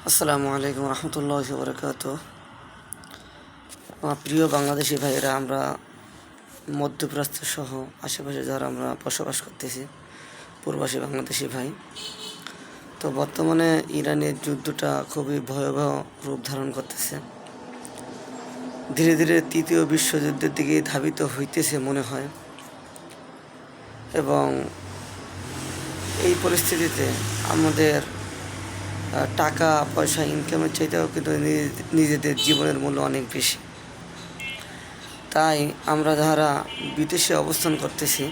আসসালামু আলাইকুম রহমতুল্লাহি ওয়া বারাকাতুহু। আমার প্রিয় বাংলাদেশি ভাইয়েরা, আমরা মধ্যপ্রাচ্য সহ আশেপাশে যারা আমরা বসবাস করতেছি, প্রবাসী বাংলাদেশি ভাই, তো বর্তমানে ইরানের যুদ্ধটা খুবই ভয়াবহ রূপ ধারণ করতেছে। ধীরে ধীরে তৃতীয় বিশ্বযুদ্ধের দিকে ধাবিত হইতেছে মনে হয়। এবং এই পরিস্থিতিতে আমাদের টাকা পয়সা ইনকামের চাইতেও কিন্তু নিজেদের জীবনের মূল্য অনেক বেশি। তাই আমরা যারা বিদেশে অবস্থান করতেছি,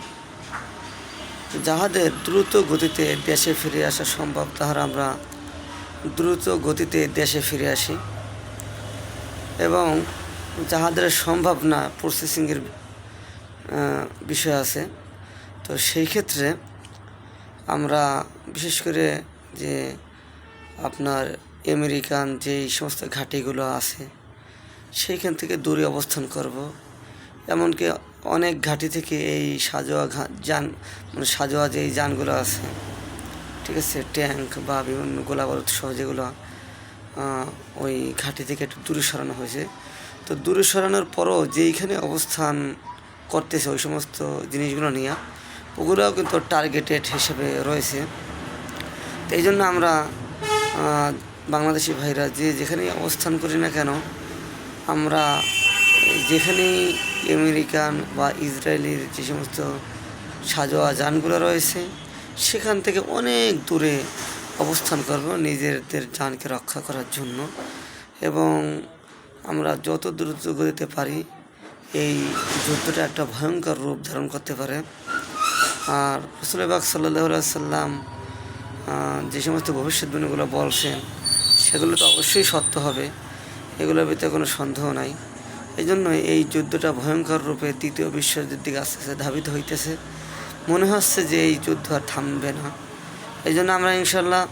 যাহাদের দ্রুত গতিতে দেশে ফিরে আসা সম্ভব, তাহারা আমরা দ্রুত গতিতে দেশে ফিরে আসি। এবং যাহাদের সম্ভব না, প্রসেসিংয়ের বিষয় আছে, তো সেই ক্ষেত্রে আমরা বিশেষ করে যে আপনার আমেরিকান যেই সমস্ত ঘাঁটিগুলো আছে সেইখান থেকে দূরে অবস্থান করব। এমনকি অনেক ঘাঁটি থেকে এই সাজোয়া যান, মানে সাজোয়া যেই যানগুলো আছে, ঠিক আছে, ট্যাঙ্ক বা বিভিন্ন গোলাবারুদ সহ যেগুলো ওই ঘাঁটি থেকে একটু দূরে সরানো হয়েছে, তো দূরে সরানোর পরও যেইখানে অবস্থান করতেছে ওই সমস্ত জিনিসগুলো নিয়ে, ওগুলোও কিন্তু টার্গেটেড হিসেবে রয়েছে। তো এই জন্য আমরা বাংলাদেশি ভাইরা যেখানেই অবস্থান করি না কেন, আমরা যেখানেই আমেরিকান বা ইসরায়েলের যে সমস্ত সাজোয়া যানগুলো রয়েছে সেখান থেকে অনেক দূরে অবস্থান করব নিজেদের যানকে রক্ষা করার জন্য। এবং আমরা যত দ্রুত গতিতে পারি, এই যুদ্ধটা একটা ভয়ঙ্কর রূপ ধারণ করতে পারে। আর রাসূল পাক সাল্লাল্লাহু আলাইহি সাল্লাম যে সমস্ত ভবিষ্যদ্বাণীগুলো বলছেন সেগুলো তো অবশ্যই সত্য হবে, এগুলোর ভিতরে কোনো সন্দেহ নাই। এই জন্য এই যুদ্ধটা ভয়ঙ্কর রূপে তৃতীয় বিশ্বযুদ্ধের দিকে আস্তে আস্তে ধাবিত হইতেছে। মনে হচ্ছে যে এই যুদ্ধ আর থামবে না। এই জন্য আমরা ইনশাল্লাহ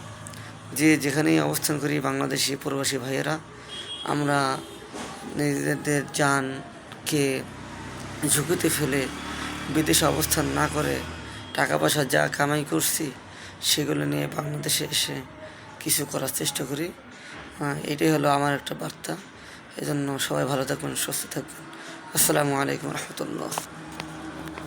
যেখানেই অবস্থান করি, বাংলাদেশি প্রবাসী ভাইয়েরা, আমরা নিজেদের জানকে ঝুঁকিতে ফেলে বিদেশে অবস্থান না করে টাকা পয়সা যা কামাই করছি সেগুলো নিয়ে বাংলাদেশে এসে কিছু করার চেষ্টা করি। এটাই হলো আমার একটা বার্তা। এজন্য সবাই ভালো থাকবেন, সুস্থ থাকবেন। আসসালামু আলাইকুম রহমতুল্লাহ।